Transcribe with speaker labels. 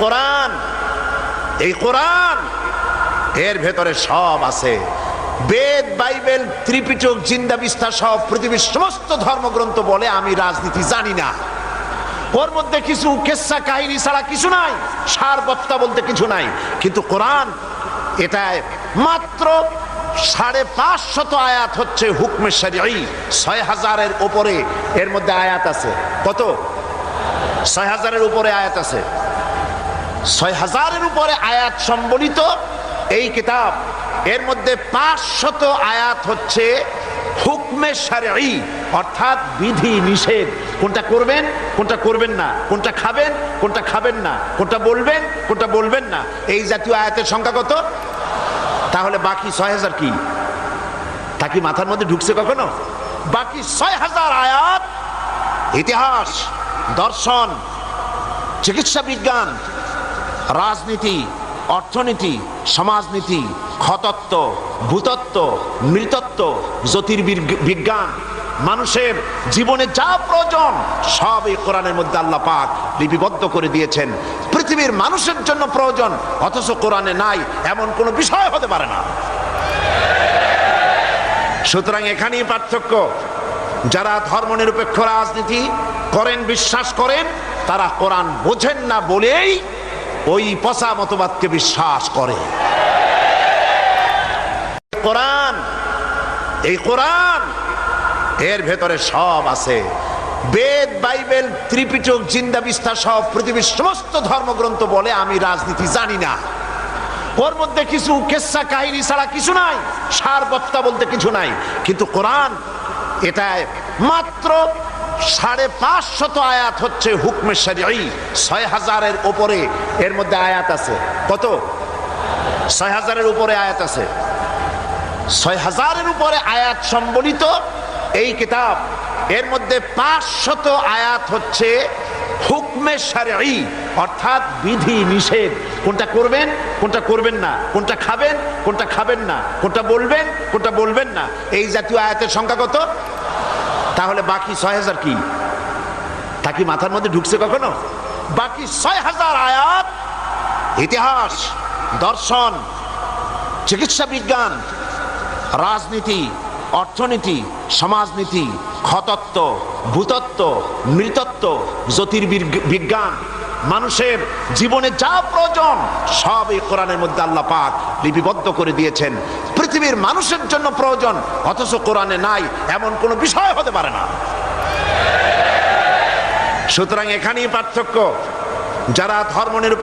Speaker 1: কোরআন এর ভেতরে সব আছে। বেদ, বাইবেল, ত্রিপিটক, জিন্দা বিস্তা সব পৃথিবীর সমস্ত ধর্মগ্রন্থ বলে আমি রাজনীতি জানি না। ওর মধ্যে কিছু কেচ্ছা কাহিনী ছাড়া কিছু নাই, সার বত্তা বলতে কিছু নাই। কিন্তু কোরআন এটায় মাত্র 550 আয়াত হচ্ছে হুকমে শরঈ। 6000-এর উপরে এর মধ্যে আয়াত আছে। কত? 6000-এর উপরে আয়াত আছে। 6000-এর উপরে আয়াত সম্বলিত এই কিতাব, এর মধ্যে 500 আয়াত হচ্ছে হুকমে শরঈ, অর্থাৎ বিধি নিষেধ। কোনটা করবেন, কোনটা করবেন না, কোনটা খাবেন, কোনটা খাবেন না, কোনটা বলবেন, কোনটা বলবেন না, এই জাতীয় আয়াতের সংখ্যা কত? তাহলে বাকি 6000 কি? তা কি মাথার মধ্যে ঢুকছে কখনো? বাকি 6000 আয়াত ইতিহাস, দর্শন, চিকিৎসা বিজ্ঞান, রাজনীতি, অর্থনীতি, সমাজনীতি, খতত্ব, ভূতত্ব, নৃতত্ব, জ্যোতির্বিজ্ঞান, মানুষের জীবনে যা প্রয়োজন সব এই কোরআনের মধ্যে আল্লাহ পাক লিপিবদ্ধ করে দিয়েছেন। পৃথিবীর মানুষের জন্য প্রয়োজন, অথচ কোরআনে নাই এমন কোনো বিষয় হতে পারে না। সুতরাং এখানেই পার্থক্য। যারা ধর্মনিরপেক্ষ রাজনীতি করেন, বিশ্বাস করেন, তারা কোরআন বোঝেন না বলেই ওই পচা মতবাদকে বিশ্বাস করে। কোরআন এর ভেতরে সব আছে। বেদ, বাইবেল, ত্রিপিটক, জিন্দা বিস্তা সব পৃথিবীর সমস্ত ধর্মগ্রন্থ বলে আমি রাজনীতি জানি না। ওর মধ্যে কিছু কেচ্ছা কাহিনী ছাড়া কিছু নাই, সার বত্তা বলতে কিছু নাই। কিন্তু কোরআন এটায় মাত্র 550 আয়াত হচ্ছে হুকমে শরঈ। 6000-এর উপরে এর মধ্যে আয়াত আছে। কত? 6000-এর উপরে আয়াত আছে। 6000-এর উপরে আয়াত সম্বলিত এই কিতাব, এর মধ্যে 500 আয়াত হচ্ছে হুকমে শরঈ, অর্থাৎ বিধি নিষেধ। কোনটা করবেন, কোনটা করবেন না, কোনটা খাবেন, কোনটা খাবেন না, কোনটা বলবেন, কোনটা বলবেন না, এই জাতীয় আয়াতের সংখ্যা কত? তাহলে বাকি 6000 কি? তা কি মাথার মধ্যে ঢুকছে কখনো? বাকি 6000 আয়াত ইতিহাস, দর্শন, চিকিৎসা বিজ্ঞান, রাজনীতি, অর্থনীতি, সমাজনীতি, খতত্ব, ভূতত্ব, নৃতত্ব, জ্যোতির্বিজ্ঞান, মানুষের জীবনে যা প্রয়োজন সব এই কোরআনের মধ্যে আল্লাহ পাক লিপিবদ্ধ করে দিয়েছেন। পৃথিবীর মানুষের জন্য প্রয়োজন, অথচ কোরআনে নাই এমন কোনো বিষয় হতে পারে না। সুতরাং এখানেই পার্থক্য। যারা ধর্মনিরপেক্ষ